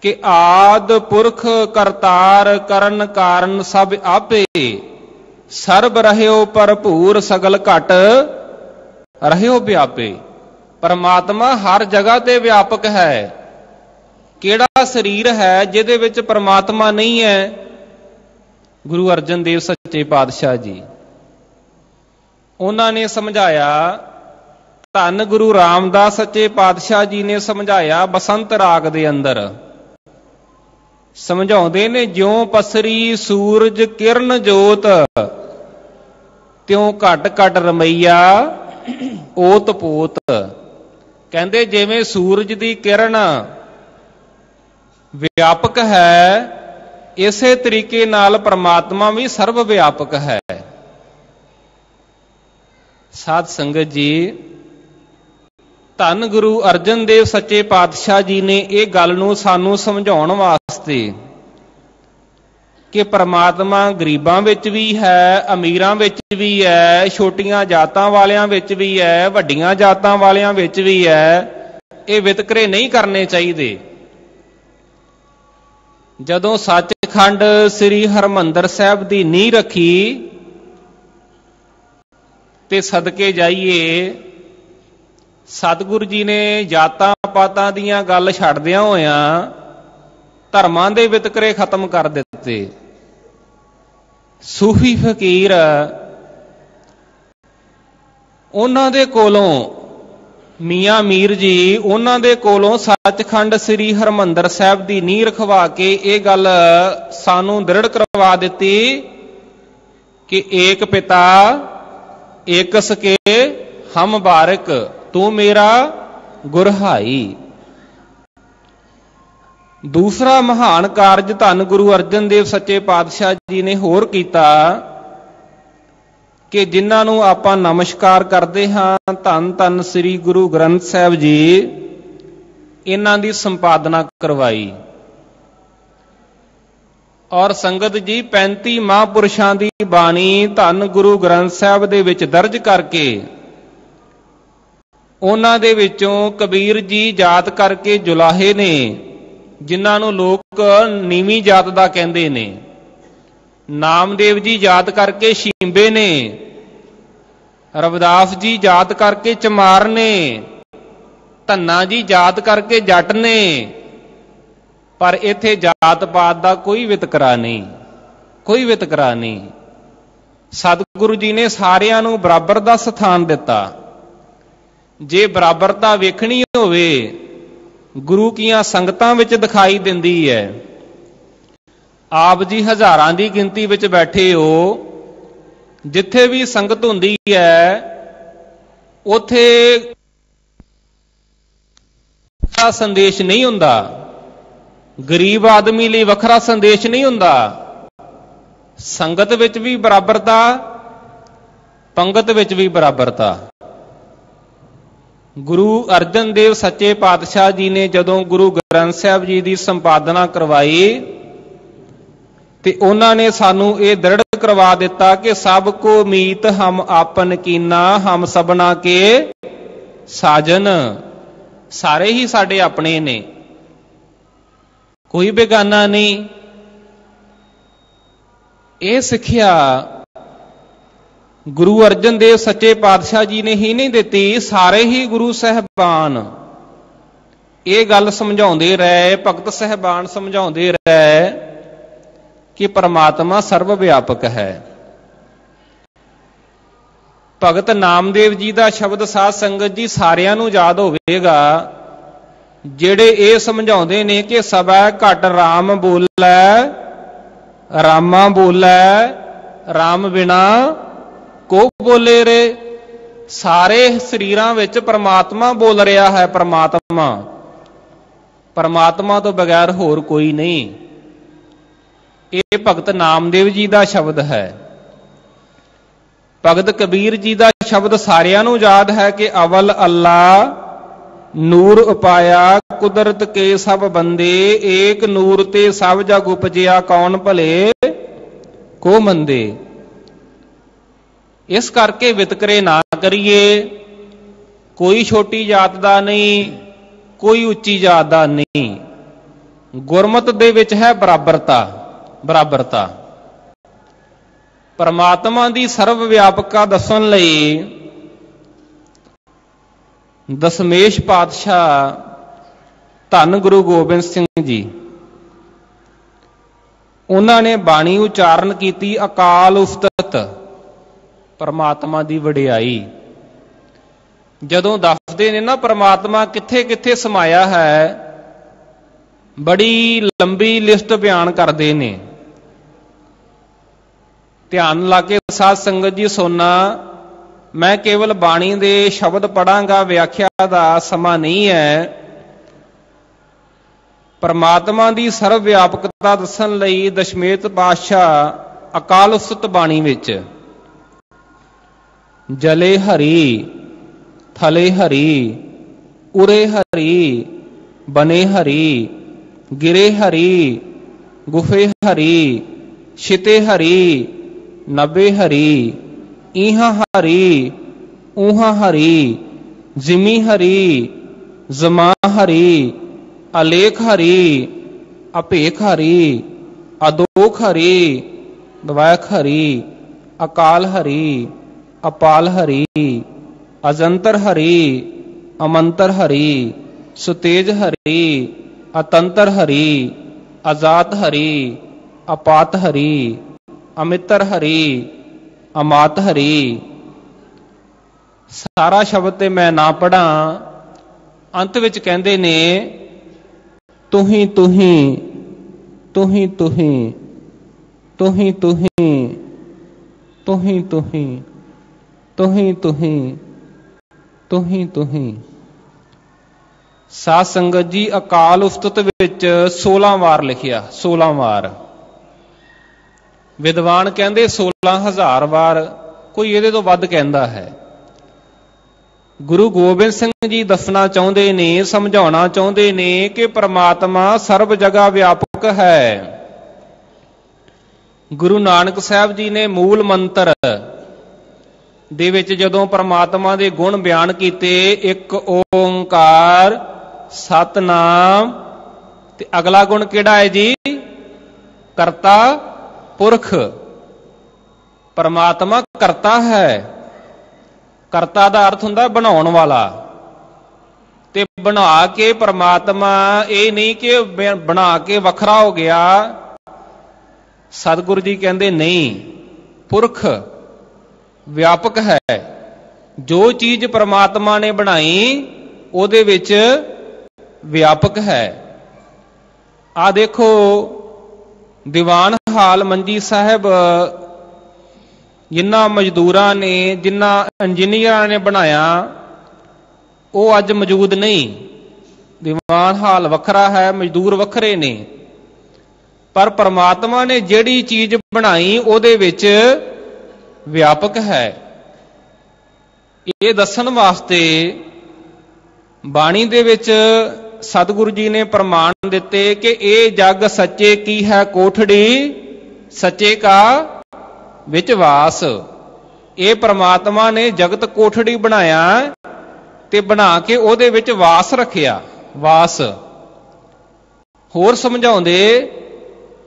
कि आद पुरख करतार करन कारण सब आपे, सर्ब रहियो भरपूर सगल घट रहियो व्यापे। परमात्मा हर जगह ते व्यापक है। किहड़ा शरीर है जिहदे विच परमात्मा नहीं है? गुरु अर्जन देव सच्चे पातशाह जी उन्हां ने समझाया, धन गुरु रामदास सच्चे पातशाह जी ने समझाया बसंत राग दे अंदर। समझाउंदे ने, ज्यों पसरी सूरज किरण जोत, त्यों घट घट रमैया ओत पोत। कहंदे जिवें सूरज दी किरण व्यापक है, इसे तरीके नाल परमात्मा भी सर्व व्यापक है। साध संगत जी, धन गुरु अर्जन देव सच्चे पातशाह जी ने यह गल नूं सानूं समझाउण वास्ते कि परमात्मा गरीबां विच भी है, अमीरां विच भी है, छोटियां जातां वालियां विच भी है, वड्डियां जातां वालियां विच भी है, ये वितकरे नहीं करने चाहिए। जदों सचखंड श्री हरमंदर साहब की नींह रखी ते सदके जाइए, सतगुरु जी ने जातां पातां दीयां गल छड्डदियां होइयां धर्मां दे वितकरे खत्म कर दिते। सूफी फकीर उन्हां दे कोलों मियाँ मीर जी उन्हां दे कोलों सचखंड श्री हरमंदर साहब की नींह रखवा के ये गल सानू दृढ़ करवा दिती कि एक पिता एक सके हम बारक, तू मेरा गुरहाई। दूसरा महान कारज धन गुरु अर्जन देव सच्चे पातशाह जी ने होर कीता कि जिन्हां नूं आपां नमस्कार करते हां, धन धन श्री गुरु ग्रंथ साहब जी, इन्हां दी संपादना करवाई। और संगत जी 35 महापुरुषां दी बाणी धन गुरु ग्रंथ साहब दे विच दर्ज करके उन्हां दे विचों कबीर जी जात करके जुलाहे ने, जिन्हां नूं लोक नीवीं जात दा कहंदे ने। नामदेव जी जात करके शींबे ने, रविदास जी जात करके चमार ने, धन्ना जी जात करके जट ने। पर इत्थे जात पात का कोई वितकरा नहीं, कोई वितकरा नहीं। सतगुरु जी ने सारियां नूं बराबर दा स्थान दिता। जे बराबरता वेखणी होवे गुरु कीआं संगतां विच दिखाई दिंदी है। आप जी हज़ारां दी गिनती विच बैठे हो, जिथे भी संगत हुंदी है उथे संदेश नहीं हुंदा, गरीब आदमी लई वखरा संदेश नहीं हुंदा। संगत विच भी बराबरता, पंगत विच भी बराबरता। गुरु अर्जन देव सच्चे पातशाह जी ने जदों गुरु ग्रंथ साहब जी की संपादना करवाई ते उन्हां ने सानू ये दृढ़ करवा दिता कि सब को मीत हम आपन कीना, हम सबना के साजन। सारे ही साडे अपने ने, कोई बेगाना नहीं। ये सिक्ख्या गुरु अर्जन देव सच्चे पातशाह जी ने ही नहीं दिती, सारे ही गुरु साहबान ये गल समझाउंदे रहे, भगत साहबान समझाउंदे रहे कि परमात्मा सर्वव्यापक है। भगत नामदेव जी का शब्द साध संगत जी सारियां नूं याद होवेगा, जेड़े ये समझाउंदे ने कि सबै घट राम बोलै, रामा बोलै, राम बिना को बोले रे। सारे शरीरां विच परमात्मा बोल रहा है। परमात्मा, परमात्मा तो बगैर होर कोई नहीं। ये भगत नामदेव जी का शब्द है। भगत कबीर जी का शब्द सारियां नूं याद है कि अवल अल्लाह नूर उपाया कुदरत के सब बंदे, एक नूर ते सब जग उपजिया कौन भले को मंदे। इस करके वितकरे ना करिए। कोई छोटी जात का नहीं, कोई उच्ची जात का नहीं। ਗੁਰਮਤਿ ਦੇ ਵਿੱਚ ਹੈ ਬਰਾਬਰਤਾ। ਪਰਮਾਤਮਾ ਦੀ ਸਰਵ ਵਿਆਪਕਤਾ ਦੱਸਣ ਲਈ ਦਸਮੇਸ਼ ਪਾਤਸ਼ਾਹ ਧੰਨ ਗੁਰੂ ਗੋਬਿੰਦ ਸਿੰਘ ਜੀ, ਉਹਨਾਂ ਨੇ ਬਾਣੀ ਉਚਾਰਨ ਕੀਤੀ ਅਕਾਲ ਉਸਤਤ, ਪਰਮਾਤਮਾ ਦੀ ਵਡਿਆਈ। ਜਦੋਂ ਦੱਸਦੇ ਨੇ ਨਾ ਪਰਮਾਤਮਾ ਕਿੱਥੇ ਕਿੱਥੇ ਸਮਾਇਆ ਹੈ, ਬੜੀ ਲੰਬੀ ਲਿਸਟ ਬਿਆਨ ਕਰਦੇ ਨੇ। ਧਿਆਨ ਲਾ ਕੇ ਸਾਧ ਸੰਗਤ ਜੀ ਸੁਣਨਾ। ਮੈਂ ਕੇਵਲ ਬਾਣੀ ਦੇ ਸ਼ਬਦ ਪੜਾਂਗਾ, ਵਿਆਖਿਆ ਦਾ ਸਮਾਂ ਨਹੀਂ ਹੈ। ਪਰਮਾਤਮਾ ਦੀ ਸਰਵ ਵਿਆਪਕਤਾ ਦੱਸਣ ਲਈ ਦਸ਼ਮੇਤ ਪਾਤਸ਼ਾਹ ਅਕਾਲ ਉਸਤਤ ਬਾਣੀ ਵਿੱਚ ਜਲੇ ਹਰੀ, ਥਲੇ ਹਰੀ, ਉਰੇ ਹਰੀ, ਬਨੇ ਹਰੀ, ਗਿਰੇ ਹਰੀ, ਗੁਫੇ ਹਰੀ, ਛਿਤੇ ਹਰੀ, ਨਭੇ ਹਰੀ, ਈਹਾਂ ਹਰੀ, ਊਹਾਂ ਹਰੀ, ਜਿਮੀ ਹਰੀ, ਜ਼ਮਾ ਹਰੀ, ਅਲੇਖ ਹਰੀ, ਅਭੇਖ ਹਰੀ, ਅਦੋਖ ਹਰੀ, ਦਵੈਖ ਹਰੀ, ਅਕਾਲ ਹਰੀ, ਅਪਾਲ ਹਰੀ, ਅਜੰਤਰ ਹਰੀ, ਅਮੰਤਰ ਹਰੀ, ਸੁਤੇਜ ਹਰੀ, ਅਤੰਤਰ ਹਰੀ, ਅਜਾਤ ਹਰੀ, ਅਪਾਤ ਹਰੀ, ਅਮਿਤਰ ਹਰੀ, ਅਮਾਤ ਹਰੀ। ਸਾਰਾ ਸ਼ਬਦ ਤੇ ਮੈਂ ਨਾ ਪੜਾਂ। ਅੰਤ ਵਿੱਚ ਕਹਿੰਦੇ ਨੇ ਤੁਹੀਂ ਤੁਹੀਂ, ਤੁਹੀਂ ਤੁਹੀਂ, ਤੁਹੀਂ ਤੁਹੀਂ, ਤੁਹੀਂ ਤੁਹੀਂ, ਤੁਹੀਂ ਤੁਹੀਂ, ਤੁਹੀਂ ਤੁਹੀਂ। ਸਾਧ ਸੰਗਤ ਜੀ ਅਕਾਲ ਉਸਤਤ ਵਿੱਚ 16 ਵਾਰ ਲਿਖਿਆ, 16 ਵਾਰ। ਵਿਦਵਾਨ ਕਹਿੰਦੇ 16,000 ਵਾਰ, ਕੋਈ ਇਹਦੇ ਤੋਂ ਵੱਧ ਕਹਿੰਦਾ ਹੈ। ਗੁਰੂ ਗੋਬਿੰਦ ਸਿੰਘ ਜੀ ਦੱਸਣਾ ਚਾਹੁੰਦੇ ਨੇ, ਸਮਝਾਉਣਾ ਚਾਹੁੰਦੇ ਨੇ ਕਿ ਪਰਮਾਤਮਾ ਸਰਬ ਜਗ੍ਹਾ ਵਿਆਪਕ ਹੈ। ਗੁਰੂ ਨਾਨਕ ਸਾਹਿਬ ਜੀ ਨੇ ਮੂਲ ਮੰਤਰ ਦੇ ਵਿੱਚ ਜਦੋਂ ਪਰਮਾਤਮਾ ਦੇ ਗੁਣ ਬਿਆਨ ਕੀਤੇ, ਇੱਕ ਓੰਕਾਰ ਸਤਨਾਮ, ਤੇ ਅਗਲਾ ਗੁਣ ਕਿਹੜਾ ਹੈ ਜੀ? ਕਰਤਾ ਪੁਰਖ। ਪਰਮਾਤਮਾ ਕਰਤਾ ਹੈ। ਕਰਤਾ ਦਾ ਅਰਥ ਹੁੰਦਾ ਬਣਾਉਣ ਵਾਲਾ। ਤੇ ਬਣਾ ਕੇ ਪਰਮਾਤਮਾ ਇਹ ਨਹੀਂ ਕਿ ਬਣਾ ਕੇ ਵੱਖਰਾ ਹੋ ਗਿਆ। ਸਤਿਗੁਰੂ ਜੀ ਕਹਿੰਦੇ ਨਹੀਂ, ਪੁਰਖ ਵਿਆਪਕ ਹੈ। ਜੋ ਚੀਜ਼ ਪਰਮਾਤਮਾ ਨੇ ਬਣਾਈ ਉਹਦੇ ਵਿੱਚ ਵਿਆਪਕ ਹੈ। ਆ ਦੇਖੋ ਦੀਵਾਨ ਹਾਲ ਮੰਜੀ ਸਾਹਿਬ ਜਿਨ੍ਹਾਂ ਮਜ਼ਦੂਰਾਂ ਨੇ, ਜਿਨ੍ਹਾਂ ਇੰਜੀਨੀਅਰਾਂ ਨੇ ਬਣਾਇਆ, ਉਹ ਅੱਜ ਮੌਜੂਦ ਨਹੀਂ। ਦੀਵਾਨ ਹਾਲ ਵੱਖਰਾ ਹੈ, ਮਜ਼ਦੂਰ ਵੱਖਰੇ ਨੇ, ਪਰ ਪਰਮਾਤਮਾ ਨੇ ਜਿਹੜੀ ਚੀਜ਼ ਬਣਾਈ ਉਹਦੇ ਵਿੱਚ ਵਿਆਪਕ ਹੈ। ਇਹ ਦੱਸਣ ਵਾਸਤੇ ਬਾਣੀ ਦੇ ਵਿੱਚ ਸਤਿਗੁਰੂ ਜੀ ਨੇ ਪ੍ਰਮਾਣ ਦਿੱਤੇ ਕਿ ਇਹ ਜਗ ਸੱਚੇ ਕੀ ਹੈ ਕੋਠੜੀ, ਸੱਚੇ ਕਾ ਵਿੱਚ ਵਾਸ। ਇਹ ਪ੍ਰਮਾਤਮਾ ਨੇ ਜਗਤ ਕੋਠੜੀ ਬਣਾਇਆ ਤੇ ਬਣਾ ਕੇ ਉਹਦੇ ਵਿੱਚ ਵਾਸ ਰੱਖਿਆ। ਵਾਸ ਹੋਰ ਸਮਝਾਉਂਦੇ,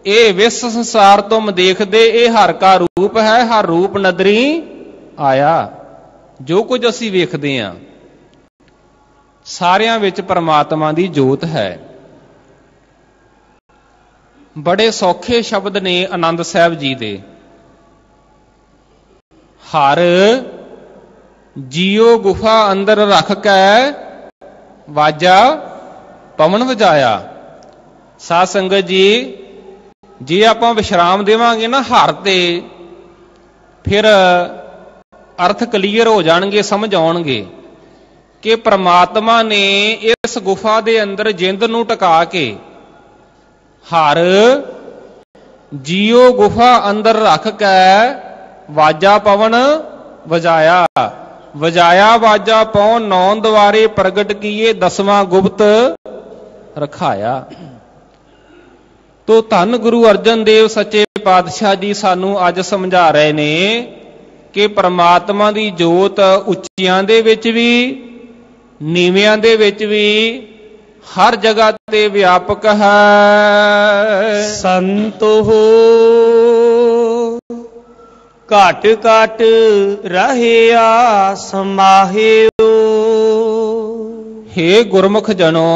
ਇਹ ਵਿਸ ਸੰਸਾਰ ਤੁਮ ਦੇਖਦੇ, ਇਹ ਹਰ ਕਾ ਰੂਪ ਹੈ, ਹਰ ਰੂਪ ਨਦਰੀ ਆਇਆ। ਜੋ ਕੁਝ ਅਸੀਂ ਵੇਖਦੇ ਹਾਂ ਸਾਰਿਆਂ ਵਿੱਚ ਪਰਮਾਤਮਾ ਦੀ ਜੋਤ ਹੈ। ਬੜੇ ਸੌਖੇ ਸ਼ਬਦ ਨੇ ਆਨੰਦ ਸਾਹਿਬ ਜੀ ਦੇ। ਹਰ ਜੀਉ ਗੁਫਾ ਅੰਦਰ ਰੱਖ ਕੇ ਵਾਜਾ ਪਵਨ ਵਜਾਇਆ। ਸਾਧ ਸੰਗਤ ਜੀ, ਜੇ ਆਪਾਂ ਵਿਸ਼ਰਾਮ ਦੇਵਾਂਗੇ ਨਾ ਹਰ ਤੇ, ਫਿਰ ਅਰਥ ਕਲੀਅਰ ਹੋ ਜਾਣਗੇ, ਸਮਝ ਆਉਣਗੇ ਕਿ ਪ੍ਰਮਾਤਮਾ ਨੇ ਇਸ ਗੁਫਾ ਦੇ ਅੰਦਰ ਜਿੰਦ ਨੂੰ ਟਿਕਾ ਕੇ ਹਰ ਜੀਉ ਗੁਫਾ ਅੰਦਰ ਰੱਖ ਕੇ ਵਾਜਾ ਪਵਨ ਵਜਾਇਆ। ਵਜਾਇਆ ਵਾਜਾ ਪਉ ਨੌ ਦੁਆਰੇ ਪ੍ਰਗਟ ਕੀਏ, 10ਵਾਂ ਗੁਪਤ ਰਖਾਇਆ। ਤੋ ਧੰਨ ਗੁਰੂ ਅਰਜਨ ਦੇਵ ਸੱਚੇ ਪਾਤਸ਼ਾਹ ਜੀ ਸਾਨੂੰ ਅੱਜ ਸਮਝਾ ਰਹੇ ਨੇ ਕਿ ਪਰਮਾਤਮਾ ਦੀ ਜੋਤ ਉੱਚਿਆਂ ਦੇ ਵਿੱਚ ਵੀ, ਨੀਵਿਆਂ ਦੇ ਵਿੱਚ ਵੀ, हर जगह ते व्यापक है। संत हो घट घट रहया समाहियो। हे गुरमुख जनो,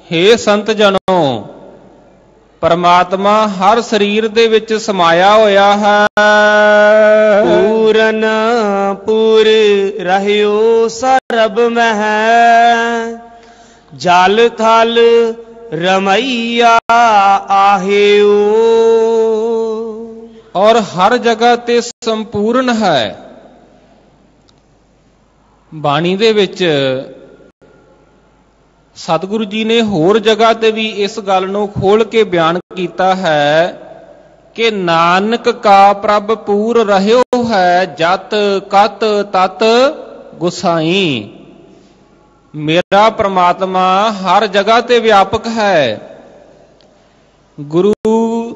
हे संत जनो, परमात्मा हर शरीर दे विच समाया होया है। पूरन पूर रहयो सरब मह जल थल रमैया आहेओ। और हर जगह ते संपूर्ण है। बाणी दे विच सतगुरु जी ने होर जगह ते भी इस गल नूं खोल के बयान कीता है कि नानक का प्रभ पूर रहयो है जत कत तत गुसाई। मेरा परमात्मा हर जगह ते व्यापक है। गुरु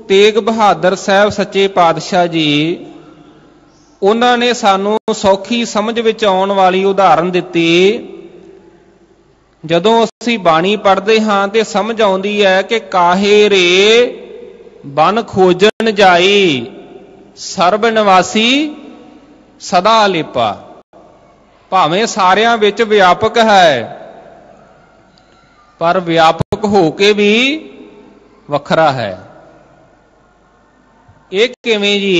तेग बहादुर साहब सच्चे पातशाह जी उन्होंने सानू सौखी समझ विच आउण वाली उदाहरण दिती। जदों असीं बाणी पढ़दे हां ते समझ आउंदी है कि काहे रे बन खोजन जाई सर्ब निवासी सदा अलेपा। भावें सारियां विच व्यापक है पर व्यापक हो के भी वखरा है। एक किवें जी?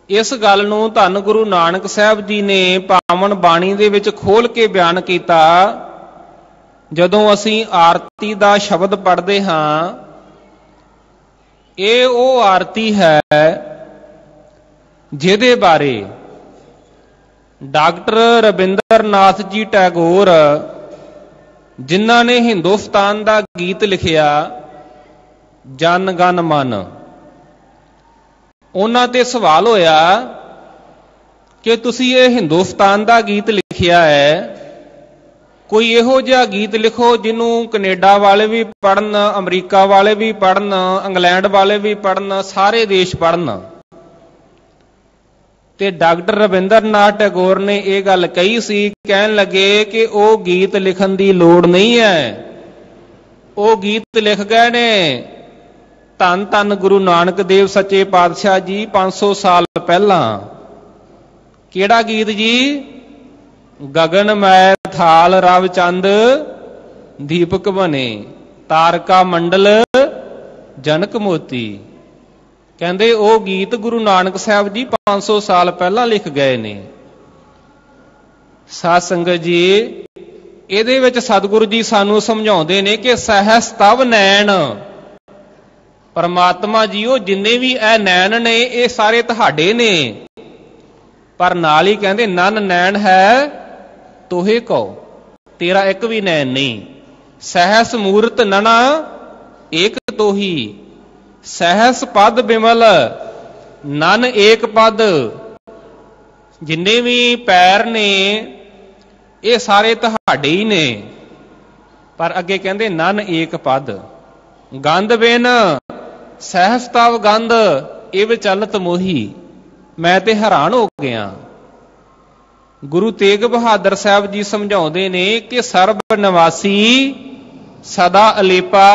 इस गल नूं धन गुरु नानक साहब जी ने पावन बाणी दे विच खोल के बयान कीता। जदों असीं आरती दा शब्द पढ़दे हां, ये वो आरती है जिहदे बारे डॉक्टर रविंद्र नाथ जी टैगोर जिन्हां ने हिंदुस्तान दा गीत लिखिया जन गण मन, उन्हां ते सवाल होया कि तुसीं ये हिंदुस्तान दा गीत लिखिया है, कोई इहो जिहा गीत लिखो जिन्हों कनेडा वाले भी पढ़न, अमरीका वाले भी पढ़न, इंग्लैंड वाले भी पढ़न, सारे देश पढ़न। ते डॉक्टर रविंद्र नाथ टैगोर ने यह गल कही सी, कहन लगे कि वो गीत लिखन की लोड़ नहीं है, वो गीत लिख गए ने धन धन गुरु नानक देव सच्चे पातशाह जी 500 साल पहला। केड़ा गीत जी? गगन मै थाल रव चंद दीपक बने तारका मंडल जनक मोती। कहंदे ओ गीत गुरु नानक साहब जी 500 साल पहला लिख गए ने। साध संगत जी, ਇਹਦੇ ਵਿੱਚ सतगुरु जी सानू समझाउंदे ने कि सहस तव नैन, परमात्मा जी ਉਹ जिन्ने भी ਇਹ नैन ने ये सारे ਤੁਹਾਡੇ ने, पर नाल ही कहंदे नन नैन है तोहे कहो, तेरा एक भी नैन नहीं। सहस मूरत नना एक तो ही, सहस पद बिमल नन एक पद। जिन्ने भी पैर ने ये सारे ਤੁਹਾਡੇ ही ने, पर अगे कहंदे नन एक पद। गंध बिन सहस तव गंध इव चलत मोही। मैं ते हैरान हो गया। गुरु तेग बहादुर साहब जी समझाउंदे ने कि सर्ब निवासी सदा अलेपा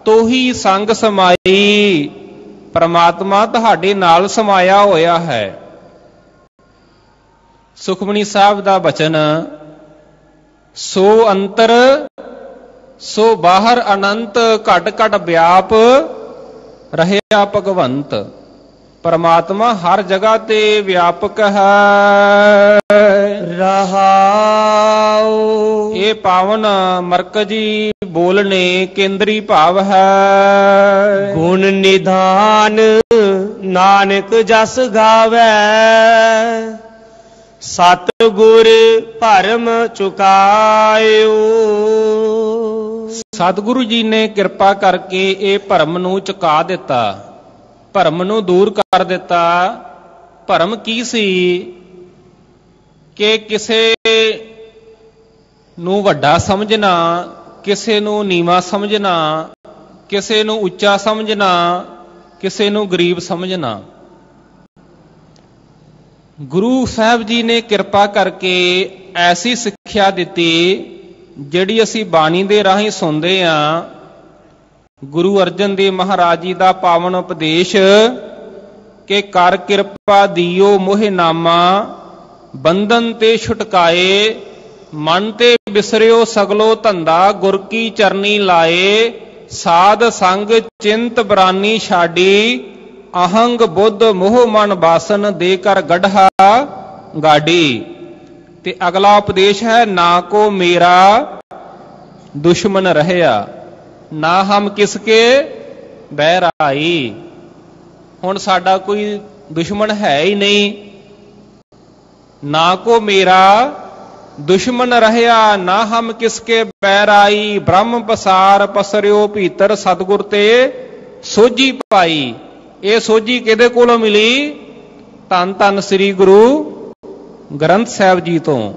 तो ही संग समाई। परमात्मा तुहाडे नाल समाया होया है। सुखमनी साहब दा बचन, सो अंतर सो बाहर अनंत घट घट व्याप रहया भगवंत। परमात्मा हर जगह ते व्यापक है। रहाओ ये पावन मरकजी बोलने केंद्री भाव है। गुण निधान नानक जस गावे, सतगुर भरम चुकायो। सतगुरु जी ने कृपा करके ये भरम नूं चुका दिता, भरम नूं दूर कर दिता। भरम की सी कि किसे नूं वड्डा समझना, किसे नूं नीवा समझना, किसे नूं उच्चा समझना, किसे नूं गरीब समझना। गुरु साहब जी ने कृपा करके ऐसी सिक्ख्या दिती ਜਿਹੜੀ ਅਸੀਂ ਬਾਣੀ ਦੇ ਰਾਹੀਂ ਸੁਣਦੇ ਹਾਂ, ਗੁਰੂ ਅਰਜਨ ਦੇਵ ਮਹਾਰਾਜ ਜੀ ਦਾ ਪਾਵਨ ਉਪਦੇਸ਼ ਕਿ ਕਰ ਕਿਰਪਾ ਦੀਓ ਮੋਹਿ ਨਾਮਾ, ਬੰਧਨ ਤੇ ਛੁਟਕਾਏ, ਮਨ ਤੇ ਬਿਸਰਿਓ ਸਗਲੋ ਧੰਦਾ, ਗੁਰ ਕੀ ਚਰਨੀ ਲਾਏ, ਸਾਧ ਸੰਗ ਚਿੰਤ ਬਰਾਨੀ ਛਾਡੀ, ਅਹੰਗ ਬੁੱਧ ਮੋਹ ਮਨ ਬਾਸਨ, ਦੇ ਕਰ ਗੜ੍ਹਾ ਗਾਡੀ। ਤੇ ਅਗਲਾ ਉਪਦੇਸ਼ ਹੈ, ਨਾ ਕੋ ਮੇਰਾ ਦੁਸ਼ਮਨ ਰਹਿਆ, ਨਾ ਹਮ ਕਿਸਕੇ ਬਹਿਰ ਆਈ। ਹੁਣ ਸਾਡਾ ਕੋਈ ਦੁਸ਼ਮਣ ਹੈ ਹੀ ਨਹੀਂ। ਨਾ ਕੋ ਮੇਰਾ ਦੁਸ਼ਮਨ ਰਹਿਆ, ਨਾ ਹਮ ਕਿਸਕੇ ਬੈਰ ਆਈ, ਬ੍ਰਹਮ ਪਸਾਰ ਪਸਰਿਓ ਭੀਤਰ, ਸਤਿਗੁਰ ਤੇ ਸੋਝੀ ਪਾਈ। ਇਹ ਸੋਝੀ ਕਿਹਦੇ ਕੋਲੋਂ ਮਿਲੀ? ਧੰਨ ਧੰਨ ਸ੍ਰੀ ਗੁਰੂ ਗ੍ਰੰਥ ਸਾਹਿਬ ਜੀ ਤੋਂ।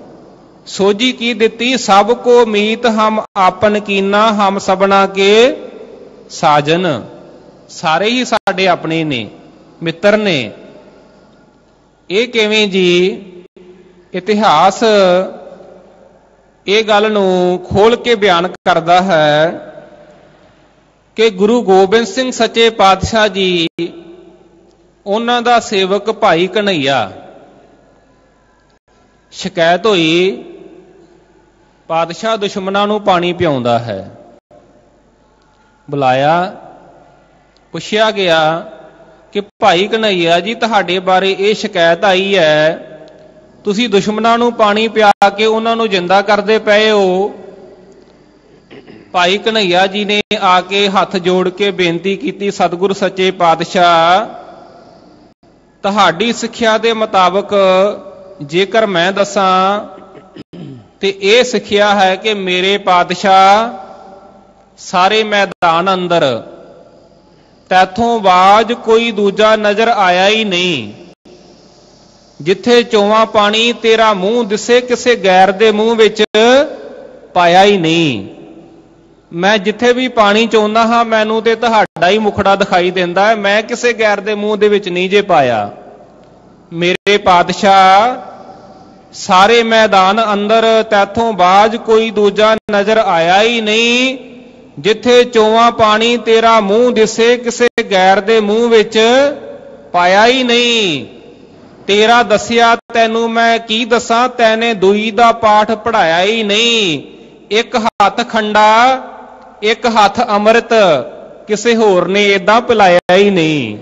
ਸੋਝੀ ਕੀ ਦਿੱਤੀ? ਸਭ ਕੋ ਮੀਤ ਹਮ ਆਪਨ ਕੀਨਾ, ਹਮ ਸਭਨਾ ਕੇ ਸਾਜਨ। ਸਾਰੇ ਹੀ ਸਾਡੇ ਆਪਣੇ ਨੇ, ਮਿੱਤਰ ਨੇ। ਇਹ ਕਿਵੇਂ ਜੀ? ਇਤਿਹਾਸ ਇਹ ਗੱਲ ਨੂੰ ਖੋਲ ਕੇ ਬਿਆਨ ਕਰਦਾ ਹੈ ਕਿ ਗੁਰੂ ਗੋਬਿੰਦ ਸਿੰਘ ਸੱਚੇ ਪਾਤਸ਼ਾਹ ਜੀ, ਉਹਨਾਂ ਦਾ ਸੇਵਕ ਭਾਈ ਕਨ੍ਹਈਆ, ਸ਼ਿਕਾਇਤ ਹੋਈ ਪਾਤਸ਼ਾਹ ਦੁਸ਼ਮਣਾਂ ਨੂੰ ਪਾਣੀ ਪਿਆਉਂਦਾ ਹੈ। ਬੁਲਾਇਆ, ਪੁੱਛਿਆ ਗਿਆ ਕਿ ਭਾਈ ਕਨ੍ਹਈਆ ਜੀ, ਤੁਹਾਡੇ ਬਾਰੇ ਇਹ ਸ਼ਿਕਾਇਤ ਆਈ ਹੈ, ਤੁਸੀਂ ਦੁਸ਼ਮਣਾਂ ਨੂੰ ਪਾਣੀ ਪਿਆ ਕੇ ਉਹਨਾਂ ਨੂੰ ਜਿੰਦਾ ਕਰਦੇ ਪਏ ਹੋ। ਭਾਈ ਕਨ੍ਹਈਆ ਜੀ ਨੇ ਆ ਕੇ ਹੱਥ ਜੋੜ ਕੇ ਬੇਨਤੀ ਕੀਤੀ, ਸਤਿਗੁਰ ਸੱਚੇ ਪਾਤਸ਼ਾਹ, ਤੁਹਾਡੀ ਸਿੱਖਿਆ ਦੇ ਮੁਤਾਬਕ ਜੇਕਰ ਮੈਂ ਦੱਸਾਂ ਤੇ ਇਹ ਸਿੱਖਿਆ ਹੈ ਕਿ ਮੇਰੇ ਪਾਤਸ਼ਾਹ ਸਾਰੇ ਮੈਦਾਨ ਅੰਦਰ ਤੈਥੋਂ ਆਵਾਜ਼ ਕੋਈ ਦੂਜਾ ਨਜ਼ਰ ਆਇਆ ਹੀ ਨਹੀਂ। ਜਿੱਥੇ ਚੋਵਾਂ ਪਾਣੀ ਤੇਰਾ ਮੂੰਹ ਦਿਸੇ, ਕਿਸੇ ਗੈਰ ਦੇ ਮੂੰਹ ਵਿੱਚ ਪਾਇਆ ਹੀ ਨਹੀਂ। ਮੈਂ ਜਿੱਥੇ ਵੀ ਪਾਣੀ ਚੋਂਦਾ ਹਾਂ, ਮੈਨੂੰ ਤੇ ਤੁਹਾਡਾ ਹੀ ਮੁਖੜਾ ਦਿਖਾਈ ਦਿੰਦਾ ਹੈ, ਮੈਂ ਕਿਸੇ ਗੈਰ ਦੇ ਮੂੰਹ ਦੇ ਵਿੱਚ ਨਹੀਂ ਜੇ ਪਾਇਆ। ਮੇਰੇ ਪਾਤਸ਼ਾਹ ਸਾਰੇ ਮੈਦਾਨ ਅੰਦਰ ਤੈਥੋਂ ਬਾਝ ਕੋਈ ਦੂਜਾ ਨਜ਼ਰ ਆਇਆ ਹੀ ਨਹੀਂ। ਜਿੱਥੇ ਚੋਵਾਂ ਪਾਣੀ ਤੇਰਾ ਮੂੰਹ ਦਿਸੇ, ਕਿਸੇ ਗੈਰ ਦੇ ਮੂੰਹ ਵਿੱਚ ਪਾਇਆ ਹੀ ਨਹੀਂ। ਤੇਰਾ ਦੱਸਿਆ ਤੈਨੂੰ ਮੈਂ ਕੀ ਦੱਸਾਂ, ਤੈਨੇ ਦੂਈ ਦਾ ਪਾਠ ਪੜਾਇਆ ਹੀ ਨਹੀਂ। ਇੱਕ ਹੱਥ ਖੰਡਾ, ਇੱਕ ਹੱਥ ਅੰਮ੍ਰਿਤ, ਕਿਸੇ ਹੋਰ ਨੇ ਏਦਾਂ ਪਿਲਾਇਆ ਹੀ ਨਹੀਂ।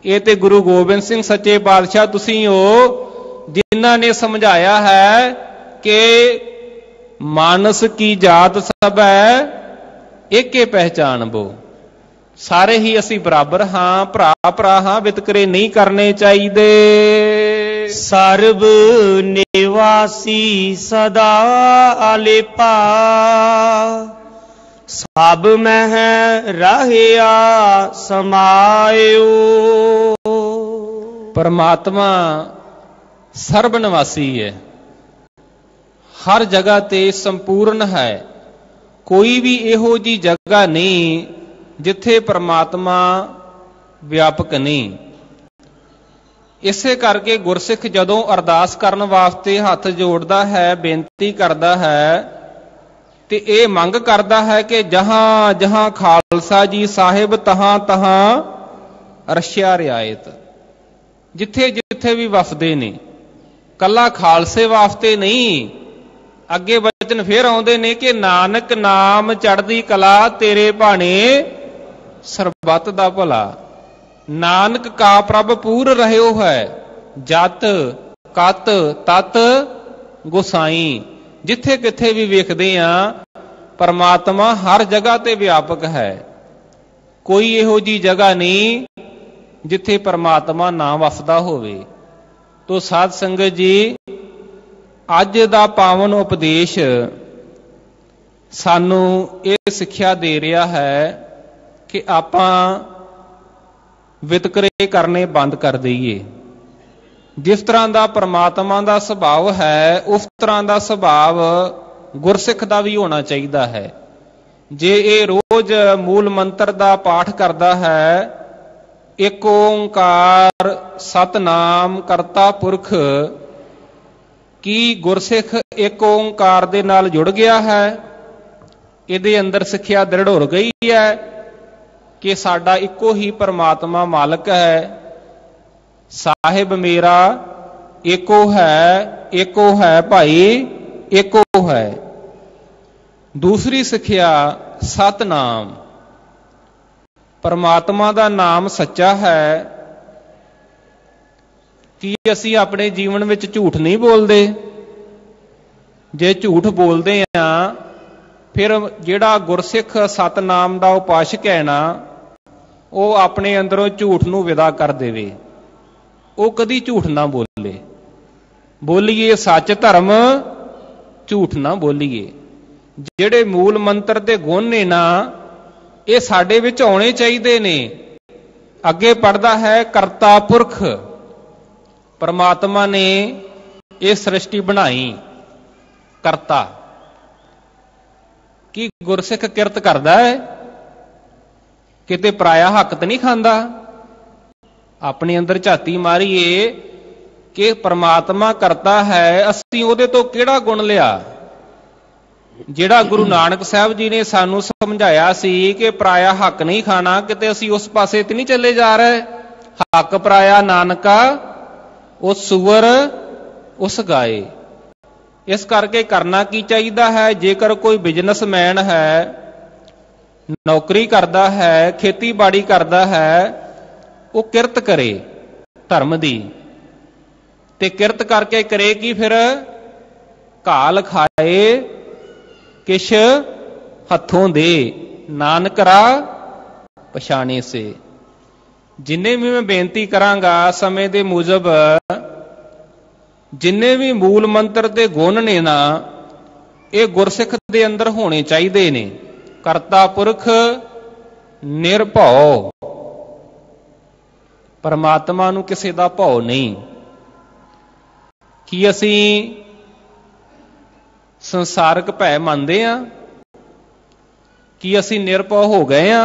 ਇਹ ਤੇ ਗੁਰੂ ਗੋਬਿੰਦ ਸਿੰਘ ਸੱਚੇ ਪਾਤਸ਼ਾਹ ਤੁਸੀਂ ਹੋ, ਜਿਨ੍ਹਾਂ ਨੇ ਸਮਝਾਇਆ ਹੈ ਕਿ ਮਾਨਸ ਕੀ ਜਾਤ ਸਭ ਹੈ, ਏਕੇ ਪਹਿਚਾਨਬੋ। ਸਾਰੇ ਹੀ ਅਸੀਂ ਬਰਾਬਰ ਹਾਂ, ਭਰਾ ਭਰਾ ਹਾਂ, ਵਿਤਕਰੇ ਨਹੀਂ ਕਰਨੇ ਚਾਹੀਦੇ। ਸਰਬ ਨਿਵਾਸੀ ਸਦਾ ਆਲੇਪਾ, ਸਭ ਮਹਿ ਰਹਿਆ ਸਮਾਇਓ। ਪਰਮਾਤਮਾ ਸਰਬ ਨਿਵਾਸੀ ਹੈ, ਹਰ ਜਗ੍ਹਾ ਤੇ ਸੰਪੂਰਨ ਹੈ। ਕੋਈ ਵੀ ਇਹੋ ਜਿਹੀ ਜਗ੍ਹਾ ਨਹੀਂ ਜਿੱਥੇ ਪਰਮਾਤਮਾ ਵਿਆਪਕ ਨਹੀਂ। ਇਸੇ ਕਰਕੇ ਗੁਰਸਿੱਖ ਜਦੋਂ ਅਰਦਾਸ ਕਰਨ ਵਾਸਤੇ ਹੱਥ ਜੋੜਦਾ ਹੈ, ਬੇਨਤੀ ਕਰਦਾ ਹੈ, ਤੇ ਇਹ ਮੰਗ ਕਰਦਾ ਹੈ ਕਿ ਜਹਾਂ ਜਹਾਂ ਖਾਲਸਾ ਜੀ ਸਾਹਿਬ, ਤਹਾਂ ਤਹਾਂ ਰਸ਼ਿਆ ਰਿਆਇਤ। ਜਿੱਥੇ ਜਿੱਥੇ ਵੀ ਵਸਦੇ ਨੇ, ਕੱਲਾ ਖਾਲਸੇ ਵਾਸਤੇ ਨਹੀਂ। ਅੱਗੇ ਵਚਨ ਫੇਰ ਆਉਂਦੇ ਨੇ ਕਿ ਨਾਨਕ ਨਾਮ ਚੜ੍ਹਦੀ ਕਲਾ, ਤੇਰੇ ਭਾਣੇ ਸਰਬੱਤ ਦਾ ਭਲਾ। ਨਾਨਕ ਕਾ ਪ੍ਰਭ ਪੂਰ ਰਹਿਓ ਹੈ, ਜਤ ਕਤ ਤਤ ਗੁਸਾਈ। ਜਿੱਥੇ ਕਿੱਥੇ ਵੀ ਵੇਖਦੇ ਆ, ਪਰਮਾਤਮਾ ਹਰ ਜਗ੍ਹਾ ਤੇ ਵਿਆਪਕ ਹੈ। ਕੋਈ ਇਹੋ ਜਿਹੀ ਜਗ੍ਹਾ ਨਹੀਂ ਜਿੱਥੇ ਪਰਮਾਤਮਾ ਨਾ ਵਸਦਾ ਹੋਵੇ। ਤੋ ਸਾਧ ਸੰਗਤ ਜੀ, ਅੱਜ ਦਾ ਪਾਵਨ ਉਪਦੇਸ਼ ਸਾਨੂੰ ਇਹ ਸਿੱਖਿਆ ਦੇ ਰਿਹਾ ਹੈ ਕਿ ਆਪਾਂ ਵਿਤਕਰੇ ਕਰਨੇ ਬੰਦ ਕਰ ਦਈਏ। ਜਿਸ ਤਰ੍ਹਾਂ ਦਾ ਪਰਮਾਤਮਾ ਦਾ ਸੁਭਾਅ ਹੈ, ਉਸ ਤਰ੍ਹਾਂ ਦਾ ਸੁਭਾਅ ਗੁਰਸਿੱਖ ਦਾ ਵੀ ਹੋਣਾ ਚਾਹੀਦਾ ਹੈ। ਜੇ ਇਹ ਰੋਜ਼ ਮੂਲ ਮੰਤਰ ਦਾ ਪਾਠ ਕਰਦਾ ਹੈ, ਏਕ ਓੰਕਾਰ ਸਤਨਾਮ ਕਰਤਾ ਪੁਰਖ, कि गुरसिख एक ओंकार दे नाल जुड़ गया है, इहदे अंदर सिक्ख्या दृढ़ हो गई है कि साडा इको ही परमात्मा मालक है, साहिब मेरा एको है भाई एको है। दूसरी सिक्ख्या सतनाम, परमात्मा दा नाम सच्चा है कि असी अपने जीवन में झूठ नहीं बोलते। जे झूठ बोलते हैं फिर जिहड़ा गुरसिख सतनाम दा उपासक है ना, वो अपने अंदरों झूठ नूं विदा कर देवे, वो कदी झूठ ना बोले। बोलीए सच धर्म, झूठ ना बोलीए। जिहड़े मूल मंत्र दे गुण ने ना, ये साडे विच आउणे चाहीदे ने। अगे पढ़दा है करता पुरख, परमात्मा ने ये सृष्टि बनाई करता। कि गुरसिख किरत करदा है, किते पराया हक तो नहीं खांदा। अपने अंदर झाती मारीए कि परमात्मा करता है, असीं उहदे तो किहड़ा गुण लिया। जिहड़ा गुरु नानक साहब जी ने सानू समझाया सी कि पराया हक नहीं खाना, किते असीं उस पासे ते नहीं चले जा रहे। हक पराया नानका उस सुअर उस गाए। इस करके करना की चाहिए है, जेकर कोई बिजनेसमैन है, नौकरी करता है, खेतीबाड़ी करता है, वो किरत करे धर्म दी, ते किरत करके करे कि फिर घाल खाए किश हथों दे, नानकरा पछाणे से। जिन्ने भी मैं बेनती करांगा समय दे मुजब, जिन्ने भी मूल मंत्र दे गुण ने ना, ये गुरसिख दे अंदर होने चाहिए ने। करता पुरख, निरभौ, परमात्मा नूं किसी दा भौ नहीं। कि असी संसारक भै मनदे आ, कि असी निरभौ हो गए आ।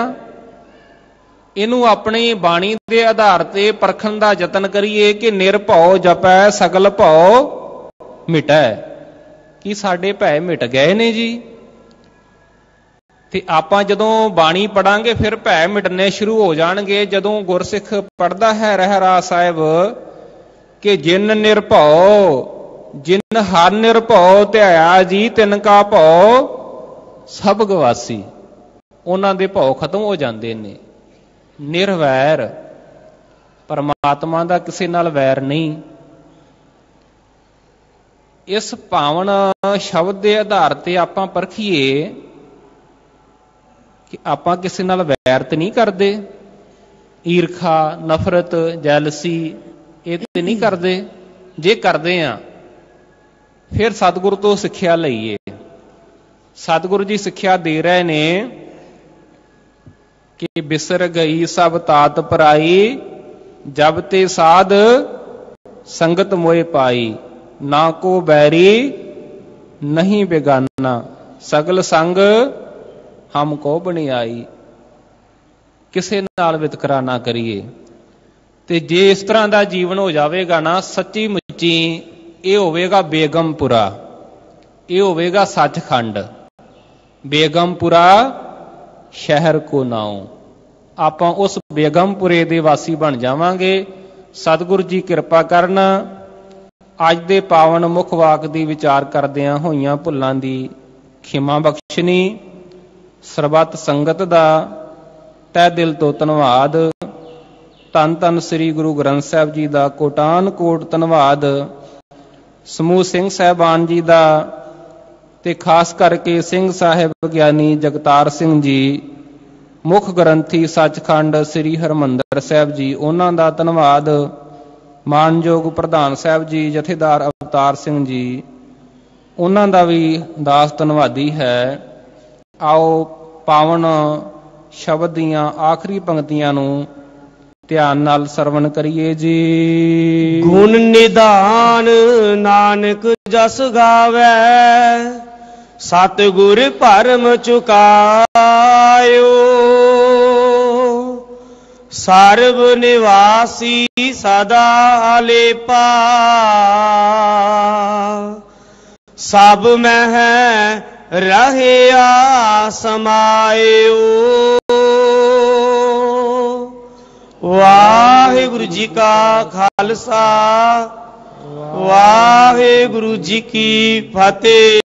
इनू अपनी बाणी के आधार ते परखण दा यतन करिए कि निरभौ जपै सगल भौ मिटै। कि साडे भै मिट गए ने जी। ते आपां जदों बाणी पढ़ांगे फिर भै मिटने शुरू हो जाणगे। जदों गुरसिख पढ़दा है रहरास साहिब कि जिन निरभौ, जिन हर निरभौ ध्याया जी तिनका भौ सब गवासी, उन्हां दे भौ खत्म हो जांदे ने। निरवैर, परमात्मा दा किसी नाल वैर नहीं। इस पावन शब्द के आधार ते आपां परखीए कि आपां किसी नाल वैर ते नहीं करते। ईरखा, नफरत, जैलसी ये ते नहीं करते। जे करते हैं फिर सतगुरु तो सिक्ख्या लईए। सतगुरु जी सिक्ख्या दे रहे ने कि बिसर गई सब तात पराई, जब ते साध संगत मोए पाई। ना को बैरी नहीं बेगाना, सगल संग हमको बनियाई। किसे नाल वितकरा ना करिए। ते जे इस तरह का जीवन हो जाएगा ना, सच्ची मुच्ची ये होवेगा बेगमपुरा, ये होवेगा सचखंड। बेगमपुरा शहर को नाओ, आपां उस बेगमपुरे दे वासी बन जावांगे। सतगुरु जी किरपा करन। अज दे पावन मुख वाक दी विचार करदियां होइयां भुल्लां दी खिमा बख्शनी। सरबत संगत दा तै दिल तो धन्नवाद। धन धन श्री गुरु ग्रंथ साहिब जी दा कोटान कोट धन्नवाद। समूह सिंह साहिबान जी दा ते खास करके सिंह साहिब ज्ञानी जगतार सिंह जी, मुख ग्रंथी सचखंड श्री हरमंदर साहिब जी, उन्हां दा धन्नवाद। मानयोग प्रधान साहिब जी, जथेदार अवतार सिंह जी, उन्हां दा भी दास धन्नवादी है। आओ पावन शब्द दियां आखिरी पंक्तियां नूं ध्यान नाल सरवण करिए जी। गुण निधान नानक जस गावै, सतगुर भरम चुकायो। ਸਰਬ ਨਿਵਾਸੀ ਸਦਾ ਅਲੇਪਾ ਸਭ ਮਹਿ ਰਹਿਆ ਸਮਾਇਓ। ਵਾਹਿਗੁਰੂ ਜੀ ਕਾ ਖਾਲਸਾ ਵਾਹਿਗੁਰੂ ਜੀ ਕੀ ਫਤਿਹ।